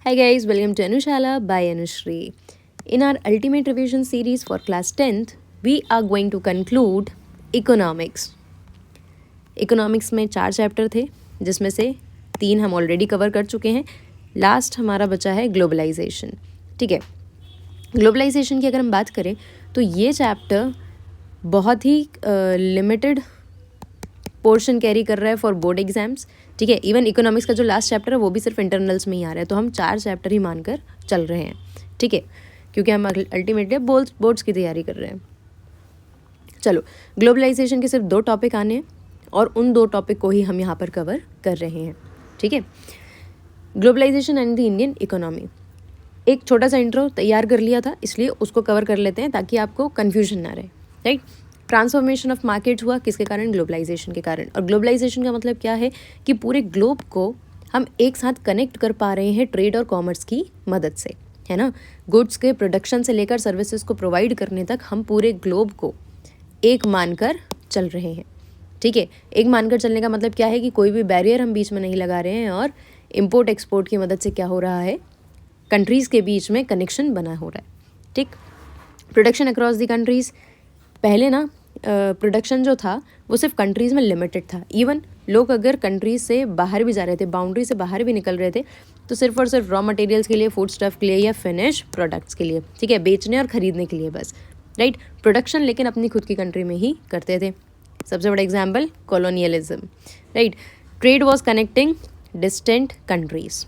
Hi guys, welcome to Anushala by Anushri. In our ultimate revision series for class 10th, we are going to conclude economics. Economics में 4 chapter थे जिसमें से 3 हम already cover कर चुके हैं. Last हमारा बचा है ग्लोबलाइजेशन. ठीक है, ग्लोबलाइजेशन की अगर हम बात करें तो ये चैप्टर बहुत ही लिमिटेड पोर्शन कैरी कर रहा है फॉर बोर्ड एग्जाम्स. ठीक है, इवन इकोनॉमिक्स का जो लास्ट चैप्टर है वो भी सिर्फ इंटरनल्स में ही आ रहा है, तो हम 4 चैप्टर ही मानकर चल रहे हैं. ठीक है, क्योंकि हम अल्टीमेटली बोर्ड्स की तैयारी कर रहे हैं. चलो, ग्लोबलाइजेशन के सिर्फ 2 टॉपिक आने हैं और उन 2 टॉपिक को ही हम यहाँ पर कवर कर रहे हैं. ठीक है, globalisation and the Indian economy. एक छोटा सा इंट्रो तैयार कर लिया था, इसलिए उसको कवर कर लेते हैं ताकि आपको कन्फ्यूजन ना रहे. राइट, ट्रांसफॉर्मेशन ऑफ मार्केट हुआ किसके कारण? ग्लोबलाइजेशन के कारण. और ग्लोबलाइजेशन का मतलब क्या है कि पूरे ग्लोब को हम एक साथ कनेक्ट कर पा रहे हैं ट्रेड और कॉमर्स की मदद से, है ना. गुड्स के प्रोडक्शन से लेकर सर्विसेज को प्रोवाइड करने तक हम पूरे ग्लोब को एक मानकर चल रहे हैं. ठीक है, एक मानकर चलने का मतलब क्या है कि कोई भी बैरियर हम बीच में नहीं लगा रहे हैं और इम्पोर्ट एक्सपोर्ट की मदद से क्या हो रहा है, कंट्रीज़ के बीच में कनेक्शन बना हो रहा है. ठीक, प्रोडक्शन अक्रॉस द कंट्रीज़. पहले ना प्रोडक्शन जो था वो सिर्फ कंट्रीज़ में लिमिटेड था. इवन लोग अगर कंट्रीज से बाहर भी जा रहे थे, बाउंड्री से बाहर भी निकल रहे थे, तो सिर्फ और सिर्फ रॉ मटेरियल्स के लिए, फूड स्टफ के लिए या फिनिश प्रोडक्ट्स के लिए. ठीक है, बेचने और ख़रीदने के लिए बस. राइट, प्रोडक्शन लेकिन अपनी खुद की कंट्री में ही करते थे. सबसे बड़ा example colonialism. Right, trade was connecting distant countries.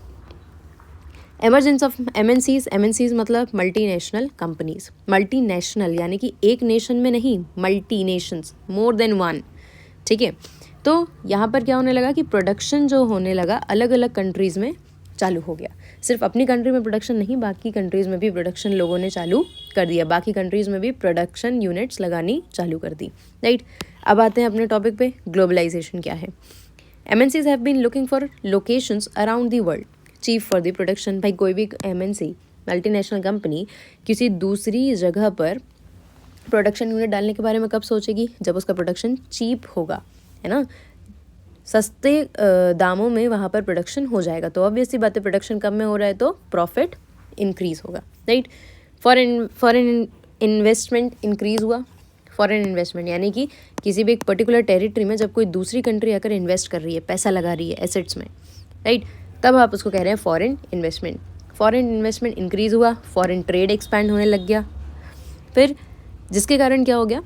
Emergence of MNCs मतलब मल्टीनेशनल कंपनीज. मल्टीनेशनल यानी कि एक नेशन में नहीं, multi Nations, more than one. ठीक है, तो यहाँ पर क्या होने लगा कि प्रोडक्शन जो होने लगा अलग अलग कंट्रीज़ में चालू हो गया. सिर्फ अपनी कंट्री में प्रोडक्शन नहीं, बाकी कंट्रीज़ में भी प्रोडक्शन लोगों ने चालू कर दिया. बाकी कंट्रीज़ में भी प्रोडक्शन यूनिट्स लगानी चालू कर दी. राइट, अब आते हैं अपने टॉपिक पे, ग्लोबलाइजेशन क्या है. MNCs have been looking for locations around the world cheap for the production. भाई कोई भी एमएनसी, मल्टीनेशनल कंपनी, किसी दूसरी जगह पर प्रोडक्शन यूनिट डालने के बारे में कब सोचेगी? जब उसका प्रोडक्शन चीप होगा, है ना, सस्ते दामों में वहाँ पर प्रोडक्शन हो जाएगा. तो ऑब्वियस सी बात है, प्रोडक्शन कम में हो रहा है तो प्रॉफिट इंक्रीज होगा. राइट, फॉरेन इन्वेस्टमेंट इंक्रीज हुआ. फॉरेन इन्वेस्टमेंट यानी कि किसी भी एक पर्टिकुलर टेरिटरी में जब कोई दूसरी कंट्री आकर इन्वेस्ट कर रही है, पैसा लगा रही है एसेट्स में, राइट, तब आप उसको कह रहे हैं foreign investment. Foreign investment increase हुआ, फॉरेन ट्रेड एक्सपैंड होने लग गया. फिर जिसके कारण क्या हो गया?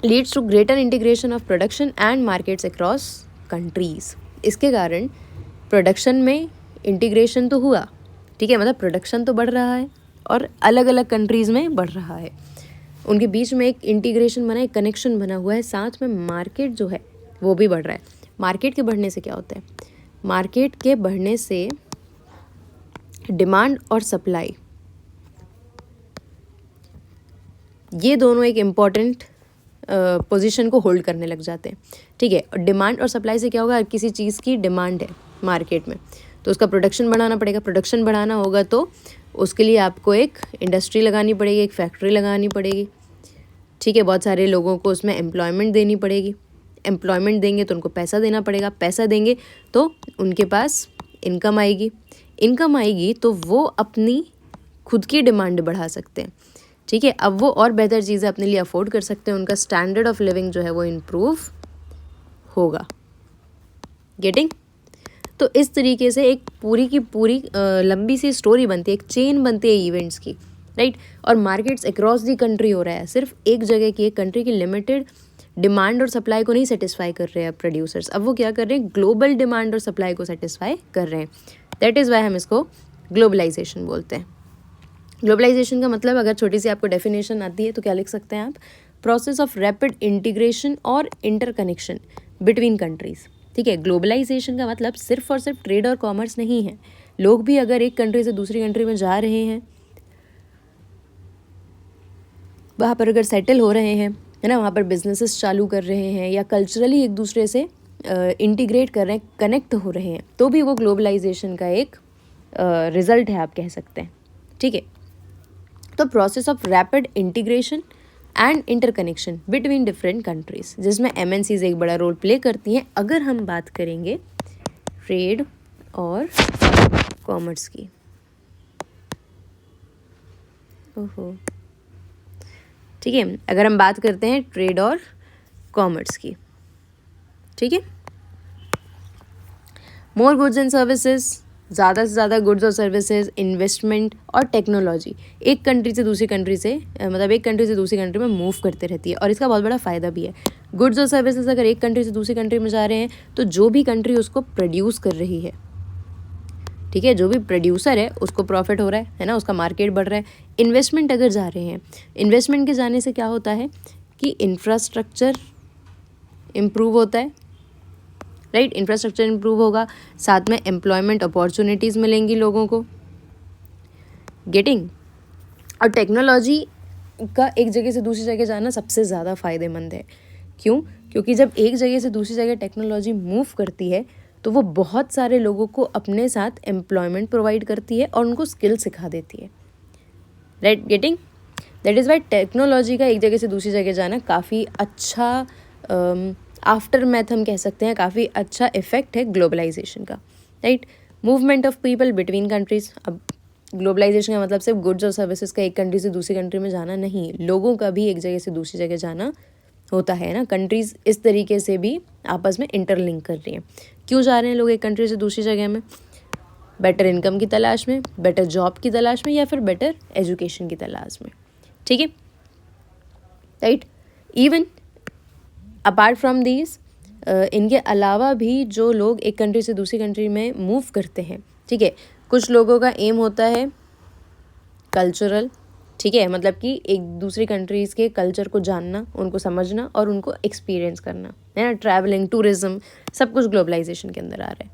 Leads to greater integration of production and markets across countries. इसके कारण प्रोडक्शन में इंटीग्रेशन तो हुआ. ठीक है, मतलब प्रोडक्शन तो बढ़ रहा है और अलग अलग कंट्रीज़ में बढ़ रहा है. उनके बीच में एक इंटीग्रेशन बना, एक कनेक्शन बना हुआ है. साथ में मार्केट जो है वो भी बढ़ रहा है. मार्केट के बढ़ने से क्या होता है? मार्केट के बढ़ने से डिमांड और सप्लाई, ये दोनों एक इम्पॉर्टेंट पोजीशन को होल्ड करने लग जाते हैं. ठीक है, डिमांड और सप्लाई से क्या होगा? किसी चीज़ की डिमांड है मार्केट में तो उसका प्रोडक्शन बढ़ाना पड़ेगा. प्रोडक्शन बढ़ाना होगा तो उसके लिए आपको एक इंडस्ट्री लगानी पड़ेगी, एक फैक्ट्री लगानी पड़ेगी. ठीक है, बहुत सारे लोगों को उसमें एम्प्लॉयमेंट देनी पड़ेगी. एम्प्लॉयमेंट देंगे तो उनको पैसा देना पड़ेगा. पैसा देंगे तो उनके पास इनकम आएगी. इनकम आएगी तो वो अपनी खुद की डिमांड बढ़ा सकते हैं. ठीक है, अब वो और बेहतर चीज़ें अपने लिए अफोर्ड कर सकते हैं. उनका स्टैंडर्ड ऑफ लिविंग जो है वो इम्प्रूव होगा. गेटिंग? तो इस तरीके से एक पूरी की पूरी लंबी सी स्टोरी बनती है, एक चेन बनती है इवेंट्स की. राइट, और मार्केट्स अक्रॉस दी कंट्री हो रहा है. सिर्फ एक जगह की, एक कंट्री की लिमिटेड डिमांड और सप्लाई को नहीं सेटिस्फाई कर रहे हैं प्रोड्यूसर्स. अब वो क्या कर रहे हैं? ग्लोबल डिमांड और सप्लाई को सेटिस्फाई कर रहे हैं. दैट इज़ वाई हम इसको ग्लोबलाइजेशन बोलते हैं. ग्लोबलाइजेशन का मतलब अगर छोटी सी आपको डेफिनेशन आती है तो क्या लिख सकते हैं आप? प्रोसेस ऑफ रैपिड इंटीग्रेशन और इंटरकनेक्शन बिटवीन कंट्रीज़. ठीक है, ग्लोबलाइजेशन का मतलब सिर्फ और सिर्फ ट्रेड और कॉमर्स नहीं है. लोग भी अगर एक कंट्री से दूसरी कंट्री में जा रहे हैं, वहाँ पर अगर सेटल हो रहे हैं, है ना, वहाँ पर बिजनेसेस चालू कर रहे हैं या कल्चरली एक दूसरे से इंटीग्रेट कर रहे हैं, कनेक्ट हो रहे हैं, तो भी वो ग्लोबलाइजेशन का एक रिजल्ट है, आप कह सकते हैं. ठीक है, तो process of rapid integration and interconnection between different countries, जिसमें एमएनसीज एक बड़ा रोल प्ले करती हैं अगर हम बात करेंगे ट्रेड और कॉमर्स की. ओहो, ठीक है। अगर हम बात करते हैं ट्रेड और कॉमर्स की, ठीक है, मोर गुड्स एंड सर्विसेज, ज़्यादा से ज़्यादा गुड्स और सर्विसेज, इन्वेस्टमेंट और टेक्नोलॉजी एक कंट्री से दूसरी कंट्री से मतलब एक कंट्री से दूसरी कंट्री में मूव करते रहती है, और इसका बहुत बड़ा फ़ायदा भी है। गुड्स और सर्विसेज अगर एक कंट्री से दूसरी कंट्री में जा रहे हैं तो जो भी कंट्री उसको प्रोड्यूस कर रही है, ठीक है, जो भी प्रोड्यूसर है उसको प्रॉफिट हो रहा है ना, उसका मार्केट बढ़ रहा है। इन्वेस्टमेंट अगर जा रहे हैं, इन्वेस्टमेंट के जाने से क्या होता है कि इंफ्रास्ट्रक्चर इम्प्रूव होता है, राइट, इंफ्रास्ट्रक्चर इम्प्रूव होगा, साथ में एम्प्लॉयमेंट अपॉर्चुनिटीज़ मिलेंगी लोगों को, गेटिंग। और टेक्नोलॉजी का एक जगह से दूसरी जगह जाना सबसे ज़्यादा फ़ायदेमंद है। क्यों? क्योंकि जब एक जगह से दूसरी जगह टेक्नोलॉजी मूव करती है तो वो बहुत सारे लोगों को अपने साथ एम्प्लॉयमेंट प्रोवाइड करती है और उनको स्किल सिखा देती है, right, getting. That is why technology का एक जगह से दूसरी जगह जाना काफ़ी अच्छा आफ्टर मैथ हम कह सकते हैं, काफ़ी अच्छा इफेक्ट है ग्लोबलाइजेशन का, right. Movement of people between countries, अब ग्लोबलाइजेशन का मतलब सिर्फ गुड्स और सर्विसेज का एक कंट्री से दूसरी कंट्री में जाना नहीं, लोगों का भी एक जगह से दूसरी जगह जाना होता है ना। कंट्रीज़ इस तरीके से भी आपस में इंटरलिंक कर रही हैं। क्यों जा रहे हैं लोग एक कंट्री से दूसरी जगह में? बेटर इनकम की तलाश में, बेटर जॉब की तलाश में, या फिर बेटर एजुकेशन की तलाश में, ठीक है, right. Even apart from these, इनके अलावा भी जो लोग एक कंट्री से दूसरी कंट्री में मूव करते हैं, ठीक है, कुछ लोगों का एम होता है कल्चरल, ठीक है, मतलब कि एक दूसरी कंट्रीज़ के कल्चर को जानना, उनको समझना और उनको एक्सपीरियंस करना, है ना। ट्रैवलिंग, टूरिज्म, सब कुछ ग्लोबलाइजेशन के अंदर आ रहा है।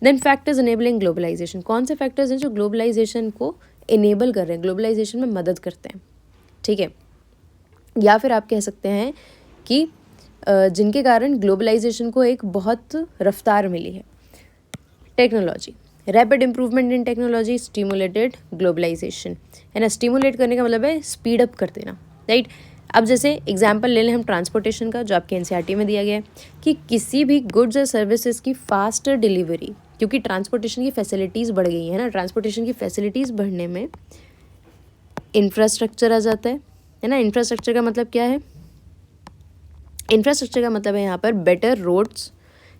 देन फैक्टर्स इनेबलिंग ग्लोबलाइजेशन, कौन से फैक्टर्स हैं जो ग्लोबलाइजेशन को इनेबल कर रहे हैं, ग्लोबलाइजेशन में मदद करते हैं, ठीक है, या फिर आप कह सकते हैं कि जिनके कारण ग्लोबलाइजेशन को एक बहुत रफ्तार मिली है। Technology, rapid improvement in technology stimulated globalisation, है ना। स्टिमुलेट करने का मतलब है स्पीड अप कर देना, राइट। अब जैसे एग्जांपल ले लें हम ट्रांसपोर्टेशन का, जो आपके एनसीईआरटी में दिया गया है कि किसी भी गुड्स और सर्विसेज की फास्टर डिलीवरी, क्योंकि ट्रांसपोर्टेशन की फैसिलिटीज़ बढ़ गई है ना, ट्रांसपोर्टेशन की फैसिलिटीज़ बढ़ने में इंफ्रास्ट्रक्चर आ जाता है ना। इंफ्रास्ट्रक्चर का मतलब क्या है? इंफ्रास्ट्रक्चर का मतलब है यहाँ पर बेटर रोड्स,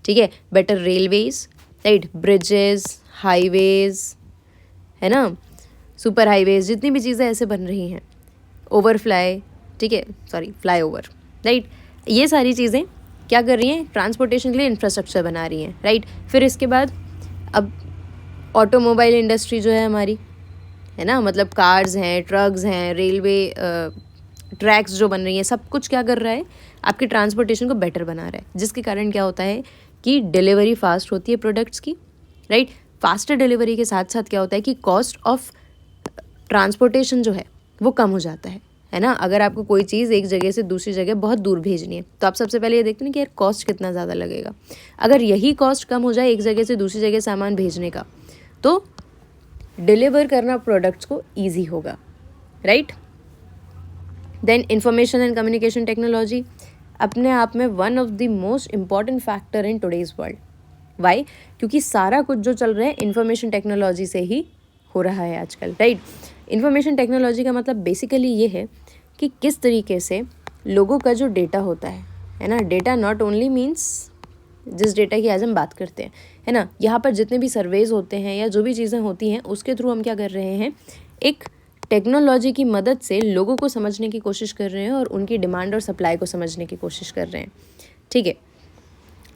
ठीक है, better railways, right, bridges, highways, है ना, सुपर हाईवेज, जितनी भी चीज़ें ऐसे बन रही हैं, ओवरफ्लाई, ठीक है, सॉरी फ्लाईओवर, राइट, ये सारी चीज़ें क्या कर रही हैं? ट्रांसपोर्टेशन के लिए इंफ्रास्ट्रक्चर बना रही हैं, राइट। फिर इसके बाद अब ऑटोमोबाइल इंडस्ट्री जो है हमारी, है ना, मतलब कार्स हैं, ट्रक्स हैं, रेलवे ट्रैक्स जो बन रही हैं, सब कुछ क्या कर रहा है? आपके ट्रांसपोर्टेशन को बेटर बना रहा है, जिसके कारण क्या होता है कि डिलीवरी फास्ट होती है प्रोडक्ट्स की, राइट। फास्टर डिलीवरी के साथ साथ क्या होता है कि कॉस्ट ऑफ ट्रांसपोर्टेशन जो है वो कम हो जाता है ना। अगर आपको कोई चीज़ एक जगह से दूसरी जगह बहुत दूर भेजनी है तो आप सबसे पहले ये देखते हैं कि यार कॉस्ट कितना ज़्यादा लगेगा। अगर यही कॉस्ट कम हो जाए एक जगह से दूसरी जगह सामान भेजने का, तो डिलीवर करना प्रोडक्ट्स को ईजी होगा, right. Then information and communication technology अपने आप में one of the most important factor in today's world. Why? क्योंकि सारा कुछ जो चल रहा है इन्फॉर्मेशन टेक्नोलॉजी से ही हो रहा है आजकल, राइट। इन्फॉर्मेशन टेक्नोलॉजी का मतलब बेसिकली ये है कि किस तरीके से लोगों का जो डेटा होता है ना, डेटा नॉट ओनली मीन्स जिस डेटा की आज हम बात करते हैं, है ना, यहाँ पर जितने भी सर्वेज होते हैं या जो भी चीज़ें होती हैं उसके थ्रू हम क्या कर रहे हैं, एक टेक्नोलॉजी की मदद से लोगों को समझने की कोशिश कर रहे हैं और उनकी डिमांड और सप्लाई को समझने की कोशिश कर रहे हैं, ठीक है,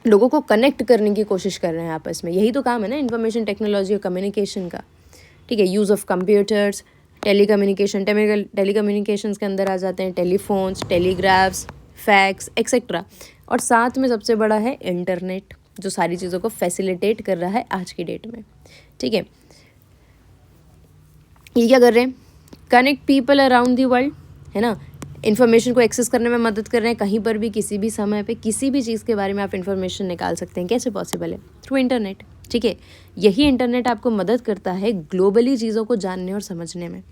लोगों को कनेक्ट करने की कोशिश कर रहे हैं आपस में। यही तो काम है ना इन्फॉर्मेशन टेक्नोलॉजी और कम्युनिकेशन का, ठीक है। यूज़ ऑफ कंप्यूटर्स, टेलीकम्युनिकेशंस के अंदर आ जाते हैं टेलीफोन्स, टेलीग्राफ्स, फैक्स एक्सेट्रा, और साथ में सबसे बड़ा है इंटरनेट, जो सारी चीज़ों को फैसिलिटेट कर रहा है आज की डेट में, ठीक है। ये क्या कर रहे हैं? Connect people around the world, है ना, इन्फॉर्मेशन को एक्सेस करने में मदद कर रहे हैं। कहीं पर भी किसी भी समय पे किसी भी चीज़ के बारे में आप इन्फॉर्मेशन निकाल सकते हैं। कैसे पॉसिबल है? थ्रू इंटरनेट, ठीक है। यही इंटरनेट आपको मदद करता है ग्लोबली चीज़ों को जानने और समझने में,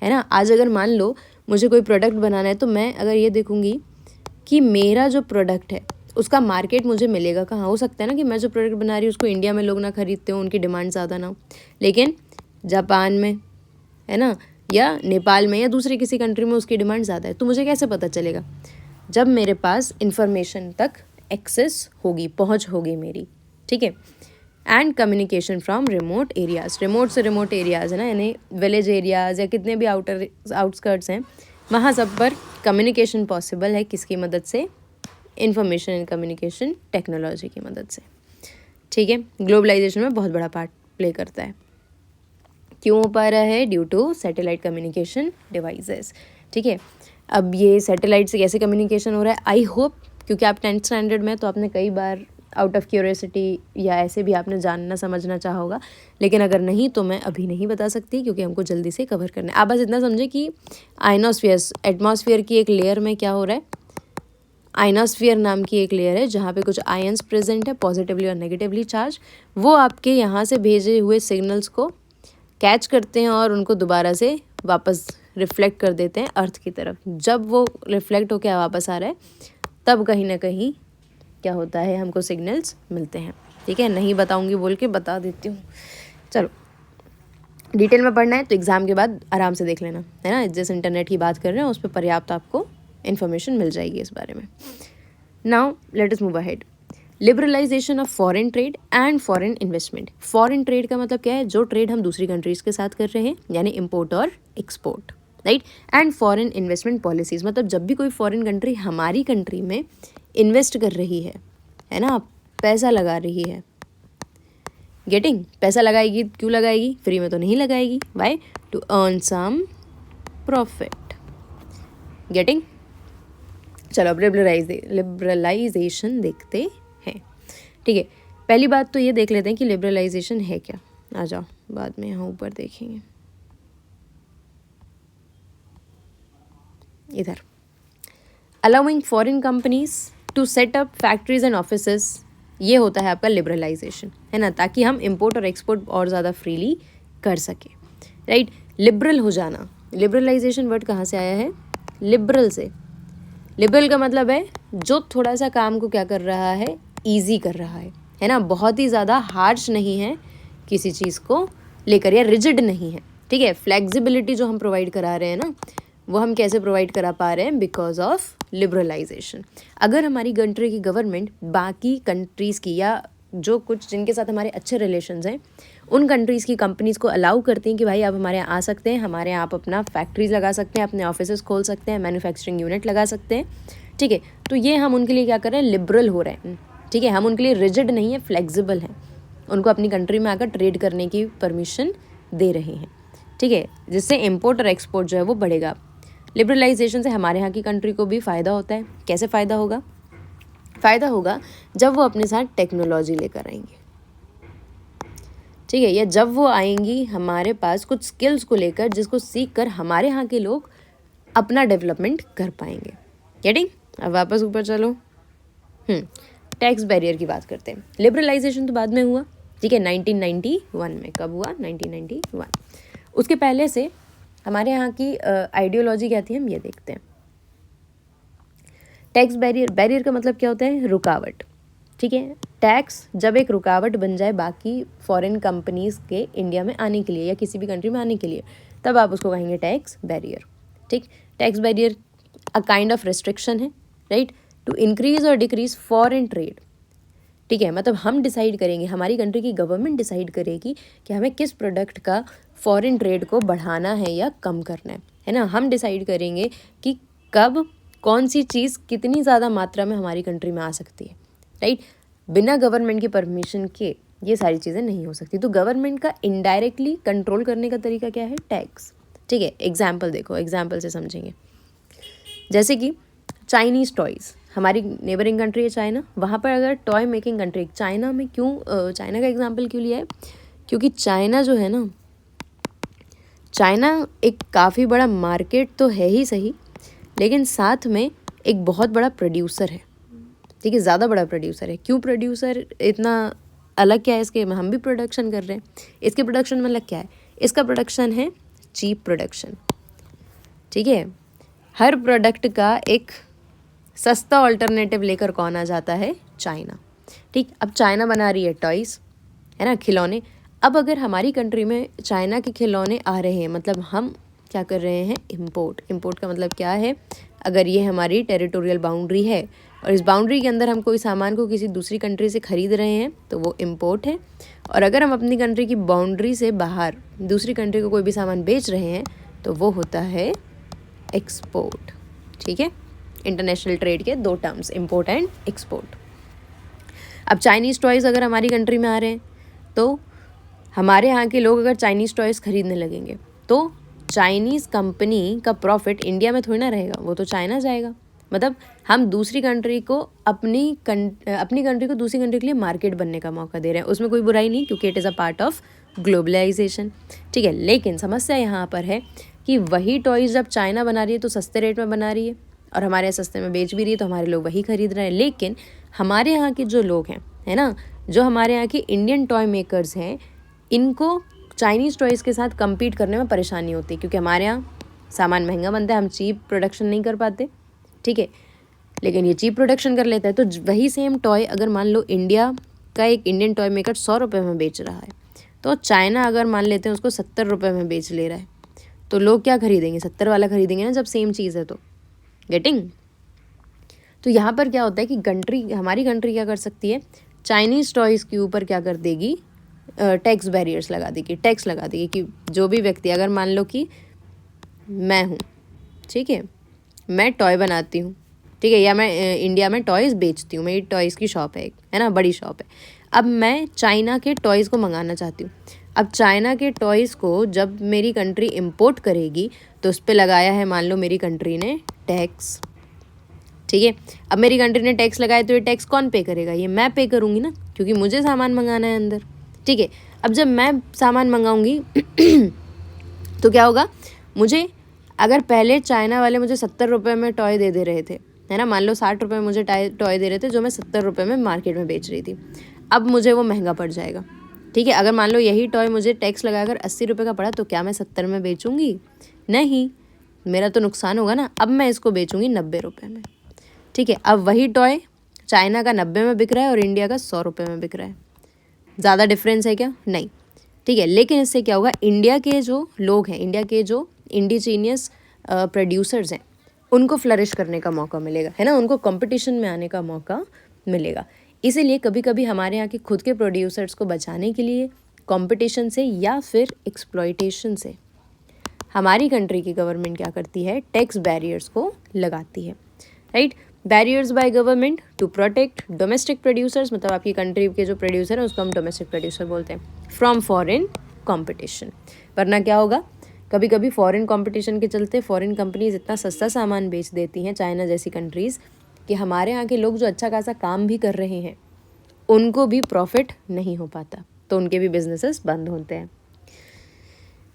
है ना। आज अगर मान लो मुझे कोई प्रोडक्ट बनाना है तो मैं अगर ये देखूँगी कि मेरा जो प्रोडक्ट है उसका मार्केट मुझे मिलेगा कहाँ। हो सकता है ना कि मैं जो प्रोडक्ट बना रही हूँ उसको इंडिया में लोग ना खरीदते हो, उनकी डिमांड ज़्यादा ना हो, लेकिन जापान में, है ना, या नेपाल में या दूसरी किसी कंट्री में उसकी डिमांड ज़्यादा है, तो मुझे कैसे पता चलेगा? जब मेरे पास इंफॉर्मेशन तक एक्सेस होगी, पहुंच होगी मेरी, ठीक है। And communication from remote areas, remote से रिमोट एरियाज़ है ना, यानी विलेज एरियाज़ या कितने भी आउटस्कर्ट्स हैं, वहाँ सब पर कम्युनिकेशन पॉसिबल है। किसकी मदद से? इंफॉर्मेशन एंड कम्युनिकेशन टेक्नोलॉजी की मदद से, ठीक है। ग्लोबलाइजेशन में बहुत बड़ा पार्ट प्ले करता है। क्यों हो पा रहा है? Due to satellite communication devices, ठीक है। अब ये सैटेलाइट से कैसे कम्युनिकेशन हो रहा है? आई होप, क्योंकि आप 10th स्टैंडर्ड में, तो आपने कई बार आउट ऑफ क्यूरियोसिटी या ऐसे भी आपने जानना समझना चाहा होगा, लेकिन अगर नहीं तो मैं अभी नहीं बता सकती, क्योंकि हमको जल्दी से कवर करना है। आप बस इतना समझे कि आइनोस्फीयर, एटमॉस्फेयर की एक लेयर में क्या हो रहा है? आइनोस्फीयर नाम की एक लेयर है जहाँ पे कुछ आयंस प्रेजेंट है, पॉजिटिवली और नेगेटिवली चार्ज। वो आपके यहाँ से भेजे हुए सिग्नल्स को कैच करते हैं और उनको दोबारा से वापस रिफ्लेक्ट कर देते हैं अर्थ की तरफ। जब वो रिफ्लेक्ट होकर वापस आ रहा है, तब कहीं ना कहीं क्या होता है, हमको सिग्नल्स मिलते हैं, ठीक है। नहीं बताऊंगी बोल के बता देती हूँ। चलो, डिटेल में पढ़ना है तो एग्ज़ाम के बाद आराम से देख लेना, है ना। जिस इंटरनेट की बात कर रहे हैं उस पर पर्याप्त आपको इन्फॉर्मेशन मिल जाएगी इस बारे में। Now let us move ahead. Liberalisation of foreign trade and foreign investment. Foreign trade का मतलब क्या है? जो ट्रेड हम दूसरी कंट्रीज़ के साथ कर रहे हैं, यानी इम्पोर्ट और export, right. And foreign investment policies, मतलब जब भी कोई फॉरेन कंट्री हमारी कंट्री में इन्वेस्ट कर रही है ना, पैसा लगा रही है, गेटिंग, पैसा लगाएगी, क्यों लगाएगी? फ्री में तो नहीं लगाएगी। Why? To earn some profit, getting. चलो अब लिबरलाइजेशन देखते हैं, ठीक है। पहली बात तो ये देख लेते हैं कि लिबरलाइजेशन है क्या। आ जाओ, बाद में यहाँ ऊपर देखेंगे। इधर, allowing foreign companies to set up factories and offices, ये होता है आपका लिबरलाइजेशन, है ना, ताकि हम इम्पोर्ट और एक्सपोर्ट और ज़्यादा फ्रीली कर सकें, राइट। लिबरल हो जाना, लिबरलाइजेशन वर्ड कहाँ से आया है? लिबरल से। लिबरल का मतलब है जो थोड़ा सा काम को क्या कर रहा है, ईजी कर रहा है ना, बहुत ही ज़्यादा हार्श नहीं है किसी चीज़ को लेकर, या रिजिड नहीं है, ठीक है। फ्लेक्सिबिलिटी जो हम प्रोवाइड करा रहे हैं ना, वो हम कैसे प्रोवाइड करा पा रहे हैं? Because of liberalisation. अगर हमारी कंट्री की गवर्नमेंट बाकी कंट्रीज़ की, या जो कुछ जिनके साथ हमारे अच्छे रिलेशंस हैं, उन कंट्रीज़ की कंपनीज़ को अलाउ करती हैं कि भाई आप हमारे यहाँ आ सकते हैं, हमारे यहाँ आप अपना फैक्ट्रीज लगा सकते हैं, अपने ऑफिसेज खोल सकते हैं, मैन्युफैक्चरिंग यूनिट लगा सकते हैं, ठीक है। तो ये हम उनके लिए क्या कर रहे हैं? लिबरल हो रहे हैं, ठीक है। हम उनके लिए रिजिड नहीं है, फ्लेक्सिबल हैं, उनको अपनी कंट्री में आकर ट्रेड करने की परमिशन दे रहे हैं, ठीक है, जिससे इम्पोर्ट और एक्सपोर्ट जो है वो बढ़ेगा। लिबरलाइजेशन से हमारे यहाँ की कंट्री को भी फ़ायदा होता है। कैसे फ़ायदा होगा? फ़ायदा होगा जब वो अपने साथ टेक्नोलॉजी लेकर आएंगे, ठीक है, या जब वो आएंगी हमारे पास कुछ स्किल्स को लेकर, जिसको सीख कर हमारे यहाँ के लोग अपना डेवलपमेंट कर पाएंगे, गेटिंग। अब वापस ऊपर चलो, टैक्स बैरियर की बात करते हैं। लिबरलाइजेशन तो बाद में हुआ, ठीक है, 1991 में। कब हुआ? 1991। उसके पहले से हमारे यहाँ की आइडियोलॉजी क्या थी, हम ये देखते हैं। टैक्स बैरियर, बैरियर का मतलब क्या होता है? रुकावट, ठीक है। टैक्स जब एक रुकावट बन जाए बाकी फॉरेन कंपनीज़ के इंडिया में आने के लिए या किसी भी कंट्री में आने के लिए, तब आप उसको कहेंगे टैक्स बैरियर, ठीक। Tax barrier a kind of restriction है, राइट, टू इंक्रीज और डिक्रीज फॉरेन ट्रेड, ठीक है। मतलब हम डिसाइड करेंगे, हमारी कंट्री की गवर्नमेंट डिसाइड करेगी कि हमें किस प्रोडक्ट का फॉरेन ट्रेड को बढ़ाना है या कम करना है ना। हम डिसाइड करेंगे कि कब कौन सी चीज़ कितनी ज़्यादा मात्रा में हमारी कंट्री में आ सकती है, राइट। बिना गवर्नमेंट की परमिशन के ये सारी चीज़ें नहीं हो सकती। तो गवर्नमेंट का इनडायरेक्टली कंट्रोल करने का तरीका क्या है? टैक्स, ठीक है। एग्जाम्पल देखो, एग्जाम्पल से समझेंगे। जैसे कि चाइनीज़ टॉयज़, हमारी नेबरिंग कंट्री है चाइना, वहाँ पर अगर टॉय मेकिंग कंट्री, चाइना में क्यों चाइना का एग्जाम्पल क्यों लिया है? क्योंकि चाइना जो है ना, चाइना एक काफ़ी बड़ा मार्केट तो है ही सही, लेकिन साथ में एक बहुत बड़ा प्रोड्यूसर है, ठीक है, ज़्यादा बड़ा प्रोड्यूसर है। क्यों प्रोड्यूसर? इतना अलग क्या है इसके? हम भी प्रोडक्शन कर रहे हैं। इसके प्रोडक्शन में अलग क्या है? इसका प्रोडक्शन है चीप प्रोडक्शन, ठीक है। हर प्रोडक्ट का एक सस्ता ऑल्टरनेटिव लेकर कौन आ जाता है? चाइना, ठीक। अब चाइना बना रही है टॉयज़, है ना, खिलौने। अब अगर हमारी कंट्री में चाइना के खिलौने आ रहे हैं, मतलब हम क्या कर रहे हैं, इम्पोर्ट। इम्पोर्ट का मतलब क्या है, अगर ये हमारी टेरिटोरियल बाउंड्री है और इस बाउंड्री के अंदर हम कोई सामान को किसी दूसरी कंट्री से ख़रीद रहे हैं तो वो इम्पोर्ट है। और अगर हम अपनी कंट्री की बाउंड्री से बाहर दूसरी कंट्री को कोई भी सामान बेच रहे हैं तो वो होता है एक्सपोर्ट। ठीक है, इंटरनेशनल ट्रेड के दो टर्म्स, इम्पोर्ट एंड एक्सपोर्ट। अब चाइनीज़ टॉयज़ अगर हमारी कंट्री में आ रहे हैं तो हमारे यहाँ के लोग अगर चाइनीज़ टॉयज़ खरीदने लगेंगे तो चाइनीज़ कंपनी का प्रॉफिट इंडिया में थोड़ी ना रहेगा, वो तो चाइना जाएगा। मतलब हम दूसरी कंट्री को अपनी कंट्री को दूसरी कंट्री के लिए मार्केट बनने का मौका दे रहे हैं, उसमें कोई बुराई नहीं क्योंकि it is a part of globalisation. ठीक है, लेकिन समस्या यहाँ पर है कि वही टॉयज़ जब चाइना बना रही है तो सस्ते रेट में बना रही है और हमारे यहाँ सस्ते में बेच भी रही है, तो हमारे लोग वही खरीद रहे हैं। लेकिन हमारे यहाँ के जो लोग हैं, है ना, जो हमारे यहाँ के इंडियन टॉय मेकर्स हैं, इनको चाइनीज़ टॉयज़ के साथ compete करने में परेशानी होती है क्योंकि हमारे यहाँ सामान महंगा बनता है, हम चीप प्रोडक्शन नहीं कर पाते। ठीक है, लेकिन ये चीप प्रोडक्शन कर लेता है। तो वही सेम टॉय अगर मान लो इंडिया का एक इंडियन टॉय मेकर 100 रुपये में बेच रहा है तो चाइना अगर मान लेते हैं उसको 70 रुपये में बेच ले रहा है, तो लोग क्या खरीदेंगे, 70 वाला खरीदेंगे ना, जब सेम चीज़ है तो। गेटिंग? तो यहाँ पर क्या होता है कि हमारी कंट्री क्या कर सकती है, चाइनीज़ टॉयज़ के ऊपर क्या कर देगी, टैक्स बैरियर्स लगा देगी, टैक्स लगा देगी कि जो भी व्यक्ति, अगर मान लो कि मैं हूँ, ठीक है, मैं टॉय बनाती हूँ, ठीक है, या मैं इंडिया में टॉयज़ बेचती हूँ, मेरी टॉयज़ की शॉप है ना, बड़ी शॉप है। अब मैं चाइना के टॉयज़ को मंगाना चाहती हूँ। अब चाइना के टॉयज़ को जब मेरी कंट्री इम्पोर्ट करेगी तो उस पर लगाया है मान लो मेरी कंट्री ने टैक्स। ठीक है, अब मेरी कंट्री ने टैक्स लगाया तो ये टैक्स कौन पे करेगा, ये मैं पे करूँगी ना, क्योंकि मुझे सामान मंगाना है अंदर। ठीक है, अब जब मैं सामान मंगाऊंगी तो क्या होगा, मुझे अगर पहले चाइना वाले मुझे 70 रुपये में टॉय दे रहे थे, है ना, मान लो 60 रुपये में मुझे टॉय दे रहे थे जो मैं 70 रुपये में मार्केट में बेच रही थी, अब मुझे वो महंगा पड़ जाएगा। ठीक है, अगर मान लो यही टॉय मुझे टैक्स लगाकर 80 रुपये का पड़ा तो क्या मैं 70 में बेचूंगी, नहीं, मेरा तो नुकसान होगा ना। अब मैं इसको बेचूंगी 90 रुपये में। ठीक है, अब वही टॉय चाइना का 90 में बिक रहा है और इंडिया का 100 रुपये में बिक रहा है, ज़्यादा डिफरेंस है क्या, नहीं। ठीक है, लेकिन इससे क्या होगा, इंडिया के जो लोग हैं, इंडिया के जो इंडिजीनियस प्रोड्यूसर्स हैं, उनको फ्लरिश करने का मौका मिलेगा, है ना, उनको कंपटीशन में आने का मौका मिलेगा। इसीलिए कभी कभी हमारे यहाँ के खुद के प्रोड्यूसर्स को बचाने के लिए कंपटीशन से या फिर एक्सप्लॉयटेशन से हमारी कंट्री की गवर्नमेंट क्या करती है, टैक्स बैरियर्स को लगाती है। Right, barriers by government to protect domestic producers, मतलब आपकी कंट्री के जो प्रोड्यूसर हैं उसको हम डोमेस्टिक प्रोड्यूसर बोलते हैं, फ्रॉम फॉरेन कंपटीशन। वरना क्या होगा, कभी कभी फॉरेन कंपटीशन के चलते फॉरेन कंपनीज इतना सस्ता सामान बेच देती हैं, चाइना जैसी कंट्रीज़, कि हमारे यहाँ के लोग जो अच्छा खासा काम भी कर रहे हैं उनको भी प्रॉफिट नहीं हो पाता, तो उनके भी बिजनेसेस बंद होते हैं।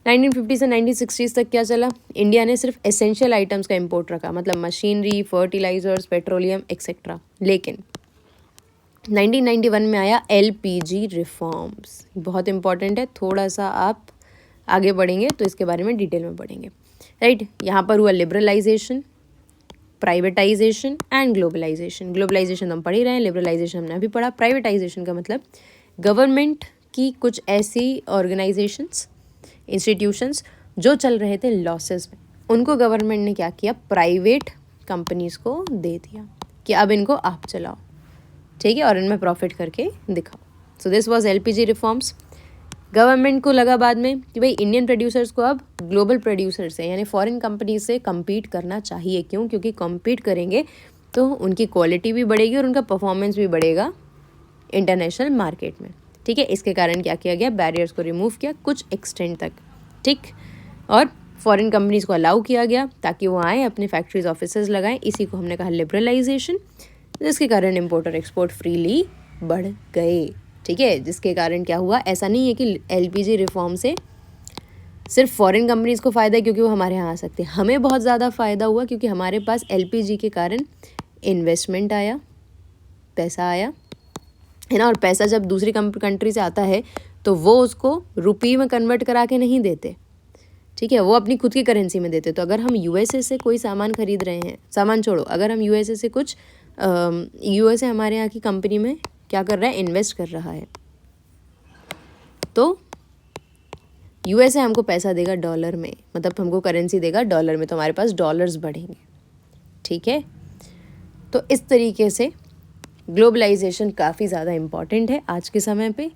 1950 से 1960 तक क्या चला, इंडिया ने सिर्फ एसेंशियल आइटम्स का इंपोर्ट रखा, मतलब मशीनरी, फर्टिलाइजर्स, पेट्रोलियम एक्सेट्रा। लेकिन 1991 में आया एलपीजी रिफॉर्म्स, बहुत इंपॉर्टेंट है, थोड़ा सा आप आगे बढ़ेंगे तो इसके बारे में डिटेल में पढ़ेंगे। राइट, यहाँ पर हुआ liberalisation, privatisation and globalisation. Globalisation हम पढ़ ही रहे हैं, लिबरलाइजेशन हमने अभी पढ़ा। प्राइवेटाइजेशन का मतलब गवर्नमेंट की कुछ ऐसी ऑर्गेनाइजेशंस, इंस्टीट्यूशंस जो चल रहे थे लॉसेस में, उनको गवर्नमेंट ने क्या किया, प्राइवेट कंपनीज को दे दिया कि अब इनको आप चलाओ, ठीक है, और इनमें प्रॉफिट करके दिखाओ। So this was LPG reforms. Government को लगा बाद में कि भाई इंडियन प्रोड्यूसर्स को अब ग्लोबल प्रोड्यूसर्स से, यानी फॉरेन कंपनीज से कम्पीट करना चाहिए। क्यों? क्योंकि कम्पीट करेंगे तो उनकी क्वालिटी भी बढ़ेगी और उनका परफॉर्मेंस भी बढ़ेगा इंटरनेशनल मार्केट में। ठीक है, इसके कारण क्या किया गया, बैरियर्स को रिमूव किया कुछ एक्सटेंट तक, ठीक, और फॉरेन कंपनीज को अलाउ किया गया ताकि वो आएँ, अपने फैक्ट्रीज ऑफिसेज लगाएं। इसी को हमने कहा लिबरलाइजेशन, जिसके कारण इम्पोर्ट और एक्सपोर्ट फ्रीली बढ़ गए। ठीक है, जिसके कारण क्या हुआ, ऐसा नहीं है कि एलपीजी रिफॉर्म से सिर्फ फॉरेन कंपनीज को फ़ायदा है क्योंकि वो हमारे यहाँ आ सकते हैं, हमें बहुत ज़्यादा फ़ायदा हुआ क्योंकि हमारे पास एलपीजी के कारण इन्वेस्टमेंट आया, पैसा आया, है ना। और पैसा जब दूसरी कंट्री से आता है तो वो उसको रुपये में कन्वर्ट करा के नहीं देते, ठीक है, वो अपनी खुद की करेंसी में देते। तो अगर हम यूएसए से कोई सामान खरीद रहे हैं, सामान छोड़ो, अगर हम यूएसए से कुछ यूएसए हमारे यहाँ की कंपनी में क्या कर रहा है, इन्वेस्ट कर रहा है, तो यूएसए हमको पैसा देगा डॉलर में, मतलब हमको करेंसी देगा डॉलर में, तो हमारे पास डॉलर्स बढ़ेंगे, ठीक है। तो इस तरीके से ग्लोबलाइजेशन काफ़ी ज़्यादा इम्पॉर्टेंट है आज के समय पे,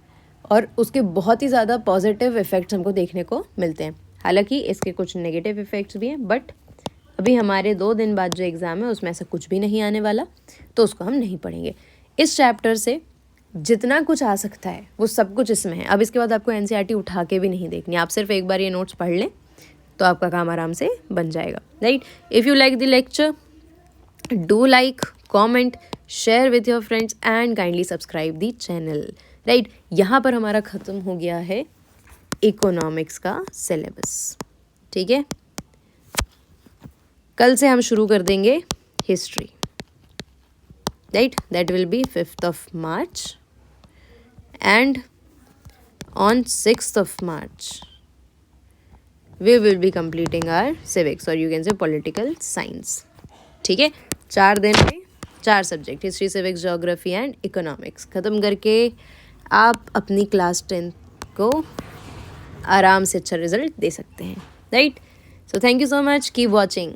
और उसके बहुत ही ज़्यादा पॉजिटिव इफ़ेक्ट्स हमको देखने को मिलते हैं। हालांकि इसके कुछ नेगेटिव इफ़ेक्ट्स भी हैं, बट अभी हमारे 2 दिन बाद जो एग्ज़ाम है उसमें ऐसा कुछ भी नहीं आने वाला, तो उसको हम नहीं पढ़ेंगे। इस चैप्टर से जितना कुछ आ सकता है वो सब कुछ इसमें है। अब इसके बाद आपको एनसीईआरटी उठा के भी नहीं देखनी, आप सिर्फ एक बार ये नोट्स पढ़ लें तो आपका काम आराम से बन जाएगा, right. If you like the lecture, do like, comment, share with your friends and kindly subscribe the channel, right. यहाँ पर हमारा ख़त्म हो गया है इकोनॉमिक्स का सिलेबस, ठीक है। कल से हम शुरू कर देंगे history, right, that will be 5th of March, and on 6th of March we will be completing our civics, or you can say political science, ठीक है। 4 दिन में 4 subject, history, civics, geography and economics ख़त्म करके आप अपनी class 10th को आराम से अच्छा रिजल्ट दे सकते हैं, right. So thank you so much, keep watching.